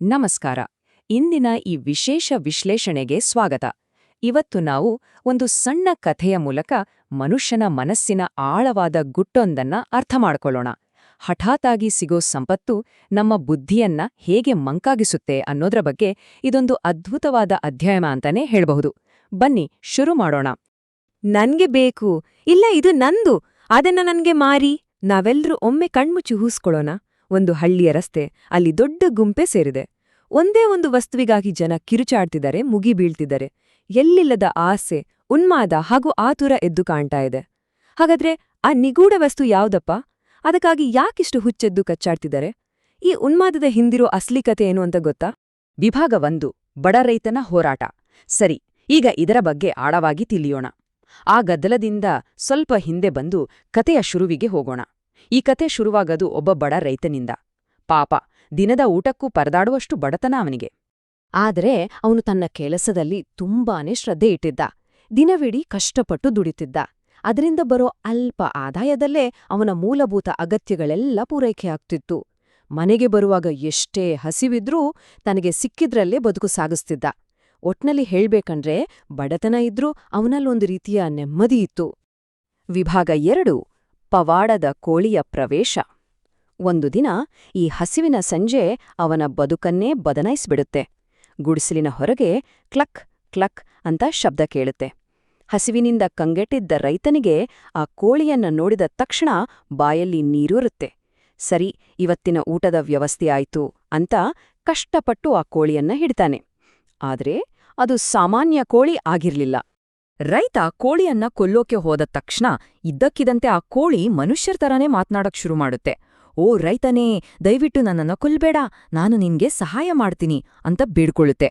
ನಮಸ್ಕಾರ. ಇಂದಿನ ಈ ವಿಶೇಷ ವಿಶ್ಲೇಷಣೆಗೆ ಸ್ವಾಗತ. ಇವತ್ತು ನಾವು ಒಂದು ಸಣ್ಣ ಕಥೆಯ ಮೂಲಕ ಮನುಷ್ಯನ ಮನಸ್ಸಿನ ಆಳವಾದ ಗುಟ್ಟೊಂದನ್ನ ಅರ್ಥ ಮಾಡ್ಕೊಳ್ಳೋಣ. ಹಠಾತ್ತಾಗಿ ಸಿಗೋ ಸಂಪತ್ತು ನಮ್ಮ ಬುದ್ಧಿಯನ್ನ ಹೇಗೆ ಮಂಕಾಗಿಸುತ್ತೆ ಅನ್ನೋದ್ರ ಬಗ್ಗೆ ಇದೊಂದು ಅದ್ಭುತವಾದ ಅಧ್ಯಯನ ಅಂತಾನೆ ಹೇಳ್ಬಹುದು. ಬನ್ನಿ ಶುರು ಮಾಡೋಣ. ನನ್ಗೆ ಬೇಕು, ಇಲ್ಲ ಇದು ನಂದು, ಅದನ್ನ ನನ್ಗೆ ಮಾರಿ. ನಾವೆಲ್ರೂ ಒಮ್ಮೆ ಕಣ್ಮುಚ್ಚಿ ಹೂಸ್ಕೊಳ್ಳೋಣ. ಒಂದು ಹಳ್ಳಿಯ ರಸ್ತೆ, ಅಲ್ಲಿ ದೊಡ್ಡ ಗುಂಪೆ ಸೇರಿದೆ. ಒಂದೇ ಒಂದು ವಸ್ತುವಿಗಾಗಿ ಜನ ಕಿರುಚಾಡ್ತಿದ್ದಾರೆ, ಮುಗಿ ಬೀಳ್ತಿದ್ದಾರೆ. ಎಲ್ಲಿಲ್ಲದ ಆಸೆ, ಉನ್ಮಾದ ಹಾಗೂ ಆತುರ ಎದ್ದು ಕಾಣ್ತಾ ಇದೆ. ಹಾಗಾದ್ರೆ ಆ ನಿಗೂಢ ವಸ್ತು ಯಾವ್ದಪ್ಪ? ಅದಕ್ಕಾಗಿ ಯಾಕಿಷ್ಟು ಹುಚ್ಚೆದ್ದು ಕಚ್ಚಾಡ್ತಿದ್ದಾರೆ? ಈ ಉನ್ಮಾದದ ಹಿಂದಿರೋ ಅಸ್ಲಿ ಕತೆ ಏನು ಅಂತ ಗೊತ್ತಾ? ವಿಭಾಗ 1, ಬಡ ರೈತನ ಹೋರಾಟ. ಸರಿ, ಈಗ ಇದರ ಬಗ್ಗೆ ಆಳವಾಗಿ ತಿಳಿಯೋಣ. ಆ ಗದ್ದಲದಿಂದ ಸ್ವಲ್ಪ ಹಿಂದೆ ಬಂದು ಕತೆಯ ಶುರುವಿಗೆ ಹೋಗೋಣ. ಈ ಕತೆ ಶುರುವಾಗದು ಒಬ್ಬ ಬಡ ರೈತನಿಂದ. ಪಾಪ, ದಿನದ ಊಟಕ್ಕೂ ಪರದಾಡುವಷ್ಟು ಬಡತನ ಅವನಿಗೆ. ಆದರೆ ಅವನು ತನ್ನ ಕೆಲಸದಲ್ಲಿ ತುಂಬಾನೇ ಶ್ರದ್ಧೆ ಇಟ್ಟಿದ್ದ. ದಿನವಿಡೀ ಕಷ್ಟಪಟ್ಟು ದುಡಿತಿದ್ದ. ಅದರಿಂದ ಬರೋ ಅಲ್ಪ ಆದಾಯದಲ್ಲೇ ಅವನ ಮೂಲಭೂತ ಅಗತ್ಯಗಳೆಲ್ಲ ಪೂರೈಕೆಯಾಗ್ತಿತ್ತು. ಮನೆಗೆ ಬರುವಾಗ ಎಷ್ಟೇ ಹಸಿವಿದ್ರೂ ತನಗೆ ಸಿಕ್ಕಿದ್ರಲ್ಲೇ ಬದುಕು ಸಾಗಿಸ್ತಿದ್ದ. ಒಟ್ನಲ್ಲಿ ಹೇಳ್ಬೇಕಂದ್ರೆ ಬಡತನ ಇದ್ರೂ ಅವನಲ್ಲೊಂದು ರೀತಿಯ ನೆಮ್ಮದಿ ಇತ್ತು. ವಿಭಾಗ 2, ಪವಾಡದ ಕೋಳಿಯ ಪ್ರವೇಶ. ಒಂದು ದಿನ ಈ ಹಸಿವಿನ ಸಂಜೆ ಅವನ ಬದುಕನ್ನೇ ಬದಲಾಯಿಸ್ಬಿಡುತ್ತೆ. ಗುಡಿಸಲಿನ ಹೊರಗೆ ಕ್ಲಕ್ ಕ್ಲಕ್ ಅಂತ ಶಬ್ದ ಕೇಳುತ್ತೆ. ಹಸಿವಿನಿಂದ ಕಂಗೆಟ್ಟಿದ್ದ ರೈತನಿಗೆ ಆ ಕೋಳಿಯನ್ನ ನೋಡಿದ ತಕ್ಷಣ ಬಾಯಲ್ಲಿ ನೀರೂರುತ್ತೆ. ಸರಿ, ಇವತ್ತಿನ ಊಟದ ವ್ಯವಸ್ಥೆ ಆಯ್ತು ಅಂತ ಕಷ್ಟಪಟ್ಟು ಆ ಕೋಳಿಯನ್ನ ಹಿಡ್ತಾನೆ. ಆದ್ರೆ ಅದು ಸಾಮಾನ್ಯ ಕೋಳಿ ಆಗಿರ್ಲಿಲ್ಲ. ರೈತ ಕೋಳಿಯನ್ನ ಕೊಲ್ಲೋಕೆ ಹೋದ ತಕ್ಷಣ ಇದ್ದಕ್ಕಿದಂತೆ ಆ ಕೋಳಿ ಮನುಷ್ಯರ ತರಾನೇ ಮಾತ್ನಾಡಕ್ ಶುರು ಮಾಡುತ್ತೆ. ಓ ರೈತನೇ, ದಯವಿಟ್ಟು ನನ್ನನ್ನ ಕೊಲ್ಬೇಡ, ನಾನು ನಿನ್ಗೆ ಸಹಾಯ ಮಾಡ್ತೀನಿ ಅಂತ ಬೇಡ್ಕೊಳ್ಳುತ್ತೆ.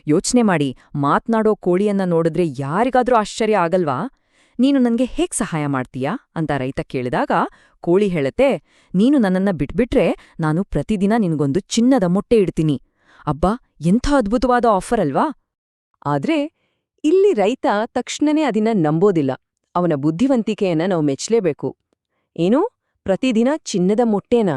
ಯೋಚ್ನೆ ಮಾಡಿ, ಮಾತ್ನಾಡೋ ಕೋಳಿಯನ್ನ ನೋಡಿದ್ರೆ ಯಾರಿಗಾದ್ರೂ ಆಶ್ಚರ್ಯ ಆಗಲ್ವಾ? ನೀನು ನನ್ಗೆ ಹೇಗ್ ಸಹಾಯ ಮಾಡ್ತೀಯಾ ಅಂತ ರೈತ ಕೇಳಿದಾಗ ಕೋಳಿ ಹೇಳುತ್ತೆ, ನೀನು ನನ್ನನ್ನ ಬಿಟ್ಬಿಟ್ರೆ ನಾನು ಪ್ರತಿದಿನ ನಿನ್ಗೊಂದು ಚಿನ್ನದ ಮೊಟ್ಟೆ ಇಡ್ತೀನಿ. ಅಬ್ಬಾ, ಎಂಥ ಅದ್ಭುತವಾದ ಆಫರ್ ಅಲ್ವಾ? ಆದ್ರೆ ಇಲ್ಲಿ ರೈತ ತಕ್ಷಣನೇ ಅದನ್ನ ನಂಬೋದಿಲ್ಲ. ಅವನ ಬುದ್ಧಿವಂತಿಕೆಯನ್ನ ನಾವು ಮೆಚ್ಚಲೇಬೇಕು. ಏನು, ಪ್ರತಿದಿನ ಚಿನ್ನದ ಮೊಟ್ಟೆನಾ?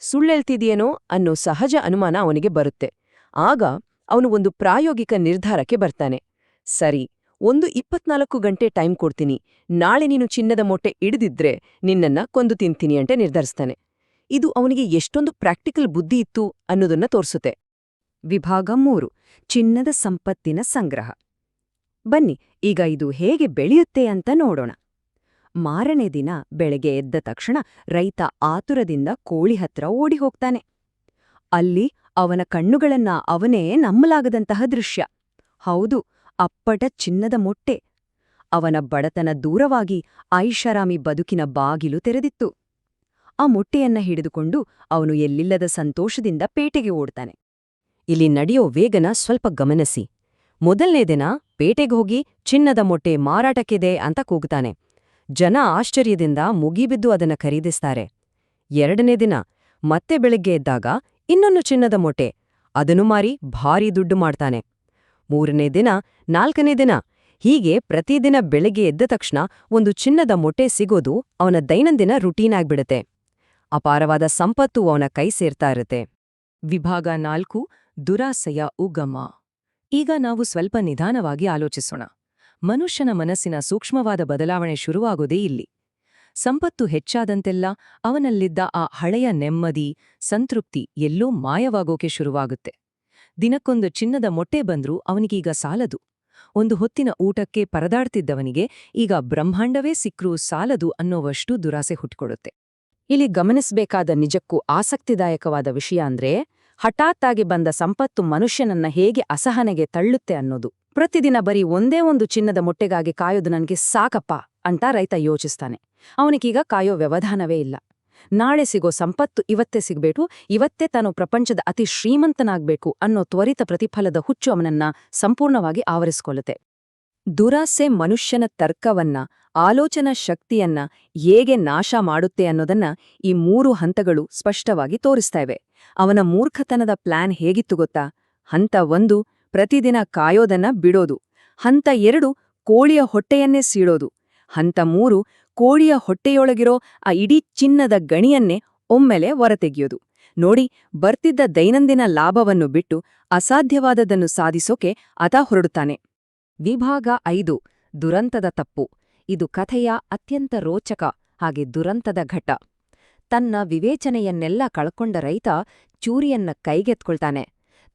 ಸುಳ್ಳೆಳ್ತಿದೆಯೇನೋ ಅನ್ನೋ ಸಹಜ ಅನುಮಾನ ಅವನಿಗೆ ಬರುತ್ತೆ. ಆಗ ಅವನು ಒಂದು ಪ್ರಾಯೋಗಿಕ ನಿರ್ಧಾರಕ್ಕೆ ಬರ್ತಾನೆ. ಸರಿ, ಒಂದು 24 ಗಂಟೆ ಟೈಮ್ ಕೊಡ್ತೀನಿ. ನಾಳೆ ನೀನು ಚಿನ್ನದ ಮೊಟ್ಟೆ ಇಡ್ದಿದ್ರೆ ನಿನ್ನನ್ನ ಕೊಂದು ತಿಂತೀನಿ ಅಂತ ನಿರ್ಧರಿಸ್ತಾನೆ. ಇದು ಅವನಿಗೆ ಎಷ್ಟೊಂದು ಪ್ರಾಕ್ಟಿಕಲ್ ಬುದ್ಧಿ ಇತ್ತು ಅನ್ನೋದನ್ನ ತೋರಿಸುತ್ತೆ. ವಿಭಾಗ 3, ಚಿನ್ನದ ಸಂಪತ್ತಿನ ಸಂಗ್ರಹ. ಬನ್ನಿ ಈಗ ಇದು ಹೇಗೆ ಬೆಳೆಯುತ್ತೆ ಅಂತ ನೋಡೋಣ. ಮಾರನೇ ದಿನ ಬೆಳಗ್ಗೆ ಎದ್ದ ತಕ್ಷಣ ರೈತ ಆತುರದಿಂದ ಕೋಳಿ ಹತ್ರ ಓಡಿ ಹೋಗ್ತಾನೆ. ಅಲ್ಲಿ ಅವನ ಕಣ್ಣುಗಳನ್ನ ಅವನೇ ನಂಬಲಾಗದಂತಹ ದೃಶ್ಯ. ಹೌದು, ಅಪ್ಪಟ ಚಿನ್ನದ ಮೊಟ್ಟೆ. ಅವನ ಬಡತನ ದೂರವಾಗಿ ಐಷಾರಾಮಿ ಬದುಕಿನ ಬಾಗಿಲು ತೆರೆದಿತ್ತು. ಆ ಮೊಟ್ಟೆಯನ್ನ ಹಿಡಿದುಕೊಂಡು ಅವನು ಎಲ್ಲಿಲ್ಲದ ಸಂತೋಷದಿಂದ ಪೇಟೆಗೆ ಓಡ್ತಾನೆ. ಇಲ್ಲಿ ನಡೆಯೋ ವೇಗನ ಸ್ವಲ್ಪ ಗಮನಿಸಿ. ಮೊದಲನೇ ದಿನ ಪೇಟೆಗೆ ಹೋಗಿ ಚಿನ್ನದ ಮೊಟ್ಟೆ ಮಾರಾಟಕ್ಕಿದೆ ಅಂತ ಕೂಗ್ತಾನೆ. ಜನ ಆಶ್ಚರ್ಯದಿಂದ ಮುಗಿಬಿದ್ದು ಅದನ್ನ ಖರೀದಿಸ್ತಾರೆ. ಎರಡನೇ ದಿನ ಮತ್ತೆ ಬೆಳಗ್ಗೆ ಎದ್ದಾಗ ಇನ್ನೊಂದು ಚಿನ್ನದ ಮೊಟ್ಟೆ, ಅದನ್ನು ಮಾರಿ ಭಾರೀ ದುಡ್ಡು ಮಾಡ್ತಾನೆ. ಮೂರನೇ ದಿನ, ನಾಲ್ಕನೇ ದಿನ, ಹೀಗೆ ಪ್ರತಿದಿನ ಬೆಳಗ್ಗೆ ಎದ್ದ ತಕ್ಷಣ ಒಂದು ಚಿನ್ನದ ಮೊಟ್ಟೆ ಸಿಗೋದು ಅವನ ದೈನಂದಿನ ರುಟೀನ್ ಆಗ್ಬಿಡುತ್ತೆ. ಅಪಾರವಾದ ಸಂಪತ್ತು ಅವನ ಕೈ ಸೇರ್ತಾ ಇರುತ್ತೆ. ವಿಭಾಗ 4, ದುರಾಸೆಯ ಉಗಮ. ಈಗ ನಾವು ಸ್ವಲ್ಪ ನಿಧಾನವಾಗಿ ಆಲೋಚಿಸೋಣ. ಮನುಷ್ಯನ ಮನಸ್ಸಿನ ಸೂಕ್ಷ್ಮವಾದ ಬದಲಾವಣೆ ಶುರುವಾಗೋದೇ ಇಲ್ಲಿ. ಸಂಪತ್ತು ಹೆಚ್ಚಾದಂತೆಲ್ಲ ಅವನಲ್ಲಿದ್ದ ಆ ಹಳೆಯ ನೆಮ್ಮದಿ, ಸಂತೃಪ್ತಿ ಎಲ್ಲೋ ಮಾಯವಾಗೋಕೆ ಶುರುವಾಗುತ್ತೆ. ದಿನಕ್ಕೊಂದು ಚಿನ್ನದ ಮೊಟ್ಟೆ ಬಂದ್ರೂ ಅವನಿಗೀಗ ಸಾಲದು. ಒಂದು ಹೊತ್ತಿನ ಊಟಕ್ಕೆ ಪರದಾಡ್ತಿದ್ದವನಿಗೆ ಈಗ ಬ್ರಹ್ಮಾಂಡವೇ ಸಿಕ್ರೂ ಸಾಲದು ಅನ್ನೋವಷ್ಟು ದುರಾಸೆ ಹುಟ್ಕೊಡುತ್ತೆ. ಇಲ್ಲಿ ಗಮನಿಸಬೇಕಾದ ನಿಜಕ್ಕೂ ಆಸಕ್ತಿದಾಯಕವಾದ ವಿಷಯ ಅಂದ್ರೆ, ಹಠಾತ್ತಾಗಿ ಬಂದ ಸಂಪತ್ತು ಮನುಷ್ಯನನ್ನ ಹೇಗೆ ಅಸಹನೆಗೆ ತಳ್ಳುತ್ತೆ ಅನ್ನೋದು. ಪ್ರತಿದಿನ ಬರೀ ಒಂದೇ ಒಂದು ಚಿನ್ನದ ಮೊಟ್ಟೆಗಾಗಿ ಕಾಯೋದು ನನಗೆ ಸಾಕಪ್ಪ ಅಂತ ರೈತ ಯೋಚಿಸ್ತಾನೆ. ಅವನಿಗೀಗ ಕಾಯೋ ವ್ಯವಧಾನವೇ ಇಲ್ಲ. ನಾಳೆ ಸಿಗೋ ಸಂಪತ್ತು ಇವತ್ತೇ ಸಿಗ್ಬೇಕು, ಇವತ್ತೇ ತಾನು ಪ್ರಪಂಚದ ಅತಿ ಶ್ರೀಮಂತನಾಗ್ಬೇಕು ಅನ್ನೋ ತ್ವರಿತ ಪ್ರತಿಫಲದ ಹುಚ್ಚು ಅವನನ್ನ ಸಂಪೂರ್ಣವಾಗಿ ಆವರಿಸಿಕೊಳ್ಳುತ್ತೆ. ದುರಾಸೆ ಮನುಷ್ಯನ ತರ್ಕವನ್ನ, ಆಲೋಚನಾ ಶಕ್ತಿಯನ್ನ ಹೇಗೆ ನಾಶ ಮಾಡುತ್ತೆ ಅನ್ನೋದನ್ನ ಈ 3 ಹಂತಗಳು ಸ್ಪಷ್ಟವಾಗಿ ತೋರಿಸ್ತಾ ಇವೆ. ಅವನ ಮೂರ್ಖತನದ ಪ್ಲಾನ್ ಹೇಗಿತ್ತು ಗೊತ್ತಾ? ಹಂತ 1, ಪ್ರತಿದಿನ ಕಾಯೋದನ್ನ ಬಿಡೋದು. ಹಂತ 2, ಕೋಳಿಯ ಹೊಟ್ಟೆಯನ್ನೇ ಸೀಳೋದು. ಹಂತ 3, ಕೋಳಿಯ ಹೊಟ್ಟೆಯೊಳಗಿರೋ ಆ ಇಡೀ ಚಿನ್ನದ ಗಣಿಯನ್ನೇ ಒಮ್ಮೆಲೆ ಹೊರತೆಗೆಯೋದು. ನೋಡಿ, ಬರ್ತಿದ್ದ ದೈನಂದಿನ ಲಾಭವನ್ನು ಬಿಟ್ಟು ಅಸಾಧ್ಯವಾದದನ್ನು ಸಾಧಿಸೋಕೆ ಆತ ಹೊರಡುತ್ತಾನೆ. ವಿಭಾಗ 5 ದುರಂತದ ತಪ್ಪು. ಇದು ಕಥೆಯ ಅತ್ಯಂತ ರೋಚಕ ಹಾಗೆ ದುರಂತದ ಘಟ್ಟ. ತನ್ನ ವಿವೇಚನೆಯನ್ನೆಲ್ಲ ಕಳ್ಕೊಂಡ ರೈತ ಚೂರಿಯನ್ನ ಕೈಗೆತ್ಕೊಳ್ತಾನೆ.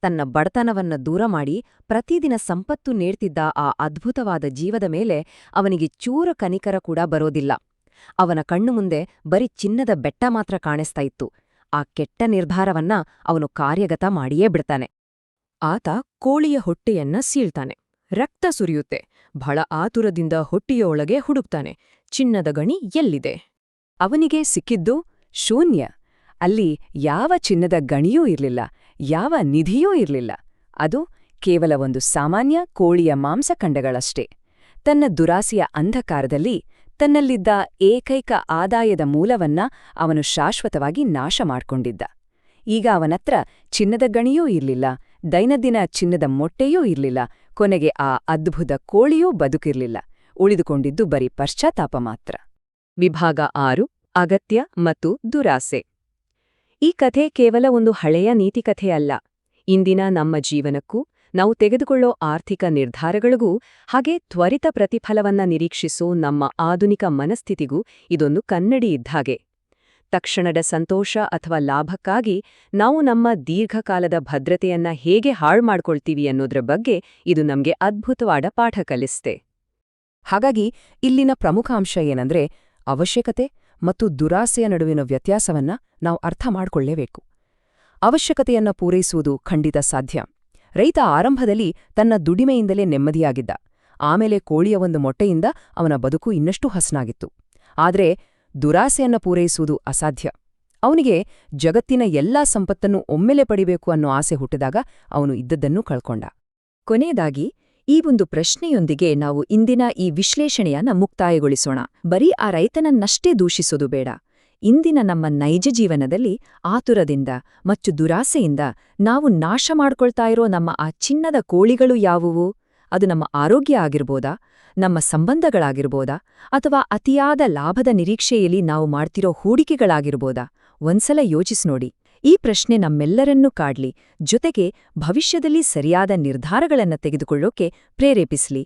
ತನ್ನ ಬಡತನವನ್ನ ದೂರ ಮಾಡಿ ಪ್ರತಿದಿನ ಸಂಪತ್ತು ನೀಡ್ತಿದ್ದ ಆ ಅದ್ಭುತವಾದ ಜೀವದ ಮೇಲೆ ಅವನಿಗೆ ಚೂರ ಕನಿಕರ ಕೂಡ ಬರೋದಿಲ್ಲ. ಅವನ ಕಣ್ಣು ಮುಂದೆ ಬರೀ ಚಿನ್ನದ ಬೆಟ್ಟ ಮಾತ್ರ ಕಾಣಿಸ್ತಾ ಇತ್ತು. ಆ ಕೆಟ್ಟ ನಿರ್ಧಾರವನ್ನ ಅವನು ಕಾರ್ಯಗತ ಮಾಡಿಯೇ ಬಿಡ್ತಾನೆ. ಆತ ಕೋಳಿಯ ಹೊಟ್ಟೆಯನ್ನ ಸೀಳ್ತಾನೆ. ರಕ್ತ ಸುರಿಯುತ್ತೆ. ಬಹಳ ಆತುರದಿಂದ ಹೊಟ್ಟೆಯ ಒಳಗೆ ಹುಡುಕ್ತಾನೆ. ಚಿನ್ನದ ಗಣಿ ಎಲ್ಲಿದೆ? ಅವನಿಗೆ ಸಿಕ್ಕಿದ್ದು ಶೂನ್ಯ. ಅಲ್ಲಿ ಯಾವ ಚಿನ್ನದ ಗಣಿಯೂ ಇರ್ಲಿಲ್ಲ, ಯಾವ ನಿಧಿಯೂ ಇರ್ಲಿಲ್ಲ. ಅದು ಕೇವಲ ಒಂದು ಸಾಮಾನ್ಯ ಕೋಳಿಯ ಮಾಂಸಖಂಡಗಳಷ್ಟೇ. ತನ್ನ ದುರಾಸೆಯ ಅಂಧಕಾರದಲ್ಲಿ ತನ್ನಲ್ಲಿದ್ದ ಏಕೈಕ ಆದಾಯದ ಮೂಲವನ್ನ ಅವನು ಶಾಶ್ವತವಾಗಿ ನಾಶ ಮಾಡ್ಕೊಂಡಿದ್ದ. ಈಗ ಅವನತ್ರ ಚಿನ್ನದ ಗಣಿಯೂ ಇರ್ಲಿಲ್ಲ, ದೈನಂದಿನ ಚಿನ್ನದ ಮೊಟ್ಟೆಯೂ ಇರ್ಲಿಲ್ಲ, ಕೊನೆಗೆ ಆ ಅದ್ಭುತ ಕೋಳಿಯೂ ಬದುಕಿರ್ಲಿಲ್ಲ. ಉಳಿದುಕೊಂಡಿದ್ದು ಬರೀ ಪಶ್ಚಾತ್ತಾಪ ಮಾತ್ರ. ವಿಭಾಗ 6 ಅಗತ್ಯ ಮತ್ತು ದುರಾಸೆ. ಈ ಕಥೆ ಕೇವಲ ಒಂದು ಹಳೆಯ ನೀತಿಕಥೆಯಲ್ಲ. ಇಂದಿನ ನಮ್ಮ ಜೀವನಕ್ಕೂ, ನಾವು ತೆಗೆದುಕೊಳ್ಳೋ ಆರ್ಥಿಕ ನಿರ್ಧಾರಗಳಿಗೂ, ಹಾಗೆ ತ್ವರಿತ ಪ್ರತಿಫಲವನ್ನ ನಿರೀಕ್ಷಿಸೋ ನಮ್ಮ ಆಧುನಿಕ ಮನಸ್ಥಿತಿಗೂ ಇದೊಂದು ಕನ್ನಡಿ ಇದ್ಹಾಗೆ. ತಕ್ಷಣದ ಸಂತೋಷ ಅಥವಾ ಲಾಭಕ್ಕಾಗಿ ನಾವು ನಮ್ಮ ದೀರ್ಘಕಾಲದ ಭದ್ರತೆಯನ್ನ ಹೇಗೆ ಹಾಳು ಮಾಡ್ಕೊಳ್ತೀವಿ ಅನ್ನೋದ್ರ ಬಗ್ಗೆ ಇದು ನಮ್ಗೆ ಅದ್ಭುತವಾದ ಪಾಠ ಕಲಿಸ್ತೆ. ಹಾಗಾಗಿ ಇಲ್ಲಿನ ಪ್ರಮುಖ ಅಂಶ ಏನಂದ್ರೆ, ಅವಶ್ಯಕತೆ ಮತ್ತು ದುರಾಸೆಯ ನಡುವಿನ ವ್ಯತ್ಯಾಸವನ್ನ ನಾವು ಅರ್ಥ ಮಾಡ್ಕೊಳ್ಳೇಬೇಕು. ಅವಶ್ಯಕತೆಯನ್ನ ಪೂರೈಸುವುದು ಖಂಡಿತ ಸಾಧ್ಯ. ರೈತ ಆರಂಭದಲ್ಲಿ ತನ್ನ ದುಡಿಮೆಯಿಂದಲೇ ನೆಮ್ಮದಿಯಾಗಿದ್ದ. ಆಮೇಲೆ ಕೋಳಿಯ ಒಂದು ಮೊಟ್ಟೆಯಿಂದ ಅವನ ಬದುಕು ಇನ್ನಷ್ಟು ಹಸನಾಗಿತ್ತು. ಆದ್ರೆ ದುರಾಸೆಯನ್ನ ಪೂರೈಸುವುದು ಅಸಾಧ್ಯ. ಅವನಿಗೆ ಜಗತ್ತಿನ ಎಲ್ಲಾ ಸಂಪತ್ತನ್ನು ಒಮ್ಮೆಲೆ ಪಡಿಬೇಕು ಅನ್ನೋ ಆಸೆ ಹುಟ್ಟಿದಾಗ ಅವನು ಇದ್ದದ್ದನ್ನೂ ಕಳ್ಕೊಂಡ. ಕೊನೆಯದಾಗಿ ಈ ಒಂದು ಪ್ರಶ್ನೆಯೊಂದಿಗೆ ನಾವು ಇಂದಿನ ಈ ವಿಶ್ಲೇಷಣೆಯನ್ನ ಮುಕ್ತಾಯಗೊಳಿಸೋಣ. ಬರೀ ಆ ರೈತನನ್ನಷ್ಟೇ ದೂಷಿಸೋದು ಬೇಡ. ಇಂದಿನ ನಮ್ಮ ನೈಜ ಜೀವನದಲ್ಲಿ ಆತುರದಿಂದ ಮತ್ತು ದುರಾಸೆಯಿಂದ ನಾವು ನಾಶ ಮಾಡ್ಕೊಳ್ತಾ ಇರೋ ನಮ್ಮ ಆ ಚಿನ್ನದ ಕೋಳಿಗಳು ಯಾವುವು? ಅದು ನಮ್ಮ ಆರೋಗ್ಯ ಆಗಿರ್ಬೋದಾ, ನಮ್ಮ ಸಂಬಂಧಗಳಾಗಿರ್ಬೋದಾ, ಅಥವಾ ಅತಿಯಾದ ಲಾಭದ ನಿರೀಕ್ಷೆಯಲ್ಲಿ ನಾವು ಮಾಡ್ತಿರೋ ಹೂಡಿಕೆಗಳಾಗಿರ್ಬೋದಾ? ಒಂದ್ಸಲ ಯೋಚಿಸ್ನೋಡಿ. ಈ ಪ್ರಶ್ನೆ ನಮ್ಮೆಲ್ಲರನ್ನೂ ಕಾಡ್ಲಿ, ಜೊತೆಗೆ ಭವಿಷ್ಯದಲ್ಲಿ ಸರಿಯಾದ ನಿರ್ಧಾರಗಳನ್ನ ತೆಗೆದುಕೊಳ್ಳೋಕೆ ಪ್ರೇರೇಪಿಸ್ಲಿ.